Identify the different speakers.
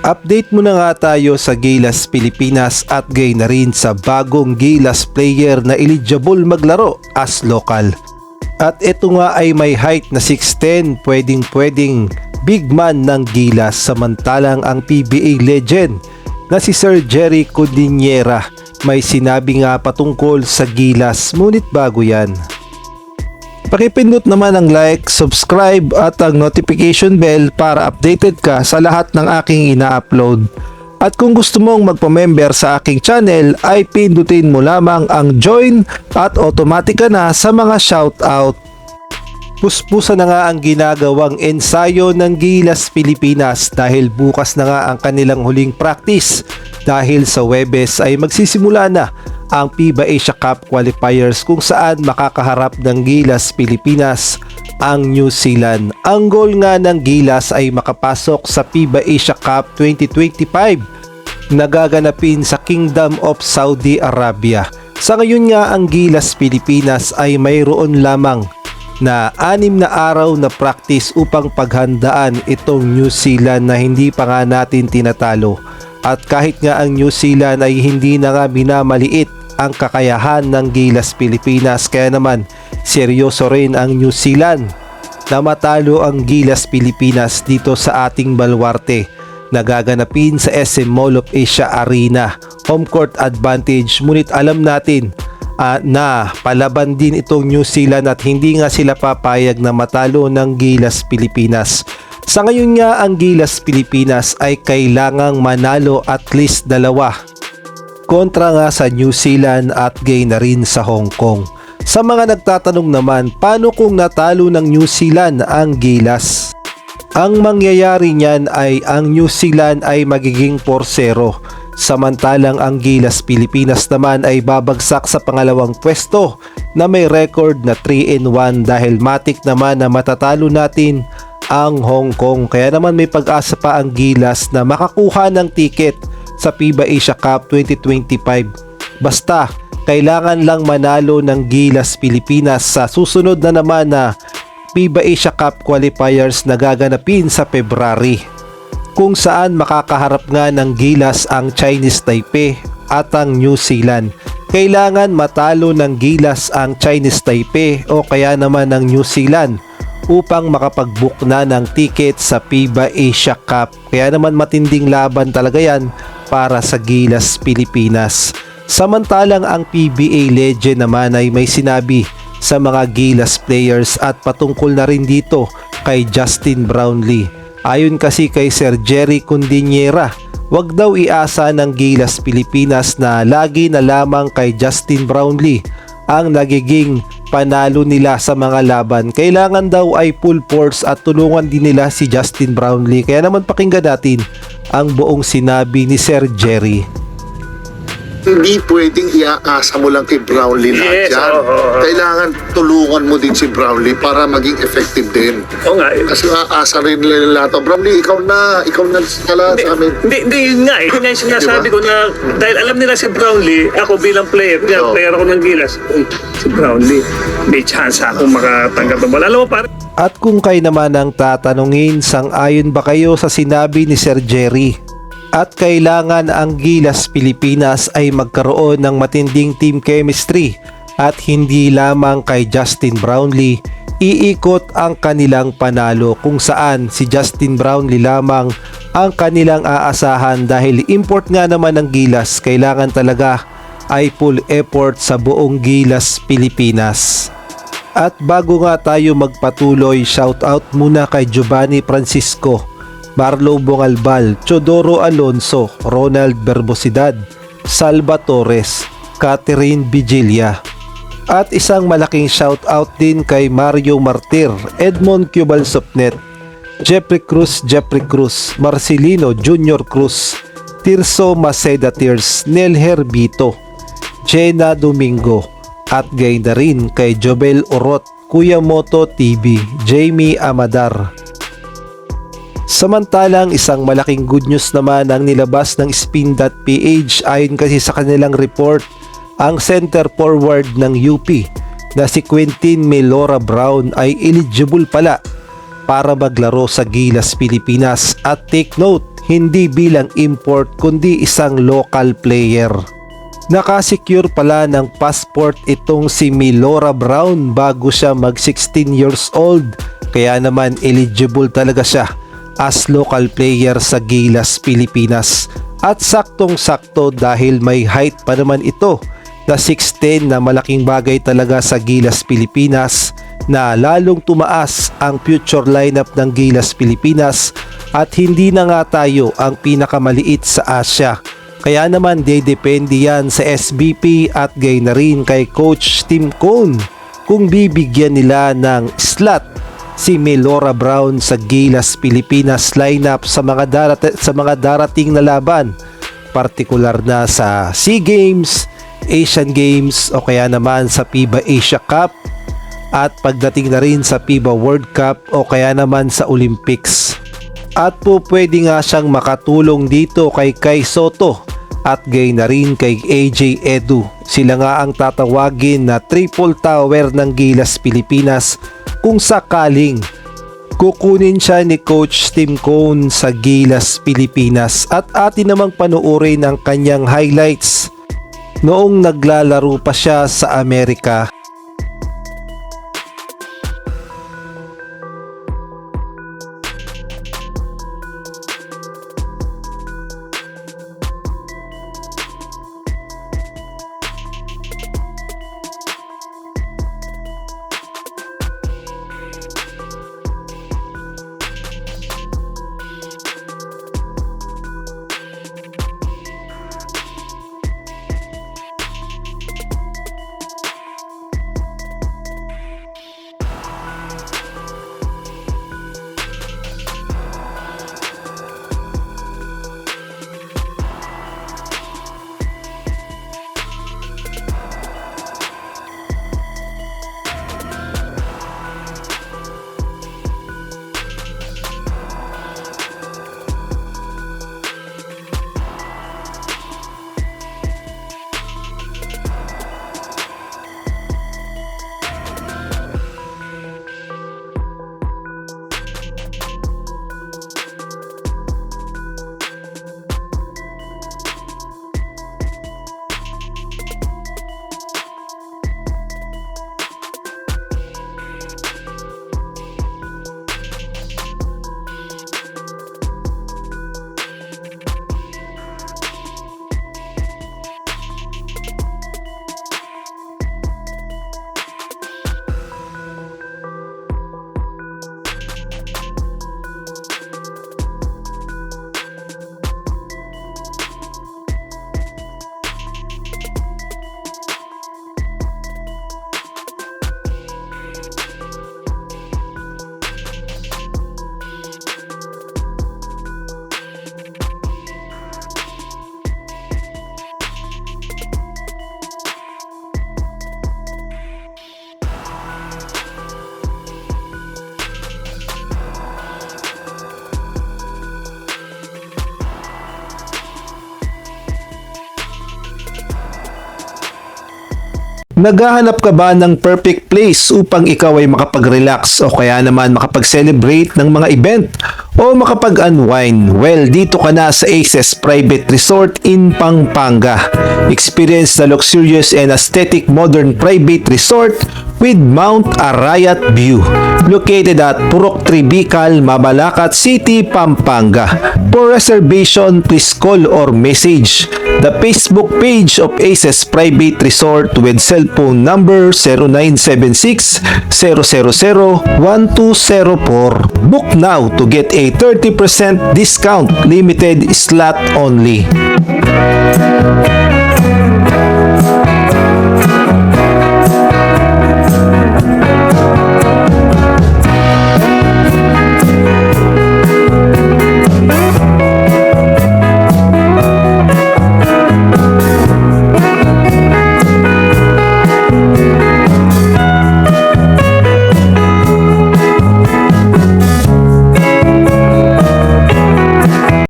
Speaker 1: Update muna nga tayo sa Gilas Pilipinas at gayon na rin sa bagong Gilas player na eligible maglaro as local. At ito nga ay may height na 6'10", pwedeng big man ng Gilas, samantalang ang PBA legend na si Sir Jerry Cordillera may sinabi nga patungkol sa Gilas, ngunit bago yan, pakipindot naman ang like, subscribe at ang notification bell para updated ka sa lahat ng aking ina-upload. At kung gusto mong magpa-member sa aking channel ay pindutin mo lamang ang join at automatic ka na sa mga shoutout. Puspusa na nga ang ginagawang ensayo ng Gilas Pilipinas dahil bukas na nga ang kanilang huling practice dahil sa Huwebes ay magsisimula na ang FIBA Asia Cup qualifiers kung saan makakaharap ng Gilas Pilipinas ang New Zealand. Ang goal nga ng Gilas ay makapasok sa FIBA Asia Cup 2025 na gaganapin sa Kingdom of Saudi Arabia. Sa ngayon nga ang Gilas Pilipinas ay mayroon lamang na 6 na araw na practice upang paghandaan itong New Zealand na hindi pa nga natin tinatalo. At kahit nga ang New Zealand ay hindi na nga minamaliit ang kakayahan ng Gilas Pilipinas, kaya naman seryoso rin ang New Zealand na matalo ang Gilas Pilipinas dito sa ating baluarte na gaganapin sa SM Mall of Asia Arena. Home court advantage, ngunit alam natin na palaban din itong New Zealand at hindi nga sila papayag na matalo ng Gilas Pilipinas. Sa ngayon nga ang Gilas Pilipinas ay kailangang manalo at least 2 kontra nga sa New Zealand at gayon na rin sa Hong Kong. Sa mga nagtatanong naman, paano kung natalo ng New Zealand ang Gilas? Ang mangyayari niyan ay ang New Zealand ay magiging 4-0, samantalang ang Gilas Pilipinas naman ay babagsak sa pangalawang pwesto na may record na 3-1 dahil matik naman na matatalo natin ang Hong Kong. Kaya naman may pag-asa pa ang Gilas na makakuha ng ticket sa FIBA Asia Cup 2025. Basta kailangan lang manalo ng Gilas Pilipinas sa susunod na naman na FIBA Asia Cup qualifiers na gaganapin sa February, kung saan makakaharap nga ng Gilas ang Chinese Taipei at ang New Zealand. Kailangan matalo ng Gilas ang Chinese Taipei o kaya naman ng New Zealand upang makapag-book na ng ticket sa FIBA Asia Cup. Kaya naman matinding laban talaga yan para sa Gilas Pilipinas. Samantalang ang PBA legend naman ay may sinabi sa mga Gilas players at patungkol na rin dito kay Justin Brownlee. Ayon kasi kay Sir Jerry Cordillera, wag daw iasa ng Gilas Pilipinas na lagi na lamang kay Justin Brownlee ang nagiging panalo nila sa mga laban. Kailangan daw ay full force at tulungan din nila si Justin Brownlee. Kaya naman pakinggan natin ang buong sinabi ni Sir Jerry.
Speaker 2: Hindi pwedeng iaasa mo lang kay Brownlee lahat yan. Kailangan tulungan mo din si Brownlee para maging effective din.
Speaker 3: Oo nga.
Speaker 2: Kasi aasa rin nila lahat. Brownlee, ikaw na pala sa amin.
Speaker 3: Hindi yun nga eh. Yun nga yung sinasabi ko na dahil alam nila si Brownlee, ako bilang player, player ako ng Gilas, si Brownlee, may chance akong makatanggap ng bola. Alam mo pare.
Speaker 1: At kung kayo naman ang tatanungin, sang-ayon ba kayo sa sinabi ni Sir Jerry? At kailangan ang Gilas Pilipinas ay magkaroon ng matinding team chemistry at hindi lamang kay Justin Brownlee iikot ang kanilang panalo, kung saan si Justin Brownlee lamang ang kanilang aasahan dahil import nga naman ng Gilas. Kailangan talaga ay full effort sa buong Gilas Pilipinas. At bago nga tayo magpatuloy, shoutout muna kay Giovanni Francisco, Marlo Bongalbal, Chodoro Alonso, Ronald Berbosidad, Salva Torres, Catherine Vigilia. At isang malaking shoutout din kay Mario Martir, Edmond Cubalsopnet, Jeffrey Cruz, Marcelino Junior Cruz, Tirso Maceda Tears, Nel Herbito, Jenna Domingo, at gayon na rin kay Jobel Orot, Kuya Moto TV, Jamie Amadar. Samantalang isang malaking good news naman ang nilabas ng Spin.ph. Ayon kasi sa kanilang report, ang center forward ng UP na si Quentin Melora Brown ay eligible pala para maglaro sa Gilas Pilipinas. At take note, hindi bilang import kundi isang local player. Nakasecure pala ng passport itong si Milora Brown bago siya mag 16 years old, kaya naman eligible talaga siya as local player sa Gilas Pilipinas. At saktong-sakto dahil may height pa naman ito na 6'10" na malaking bagay talaga sa Gilas Pilipinas, na lalong tumaas ang future lineup ng Gilas Pilipinas at hindi na nga tayo ang pinakamaliit sa Asia. Kaya naman depende yan sa SBP at gayon na rin kay Coach Tim Cone kung bibigyan nila ng slot si Milora Brown sa Gilas Pilipinas lineup sa mga darating na laban, partikular na sa SEA Games, Asian Games o kaya naman sa FIBA Asia Cup at pagdating na rin sa FIBA World Cup o kaya naman sa Olympics. At po pwede nga siyang makatulong dito kay Kai Soto at gayon na rin kay AJ Edu. Sila nga ang tatawagin na triple tower ng Gilas Pilipinas kung sakaling kukunin siya ni Coach Tim Cone sa Gilas Pilipinas. At atin namang panuorin ang kanyang highlights noong naglalaro pa siya sa Amerika. Naghahanap ka ba ng perfect place upang ikaw ay makapag-relax o kaya naman makapag-celebrate ng mga event o makapag-unwind? Well, dito ka na sa Aces Private Resort in Pampanga. Experience the luxurious and aesthetic modern private resort with Mount Arayat view, located at Purok Tribical, Mabalacat City, Pampanga. For reservation, please call or message the Facebook page of Aces Private Resort with cellphone number 0976-000-1204. Book now to get a 30% discount, limited slot only.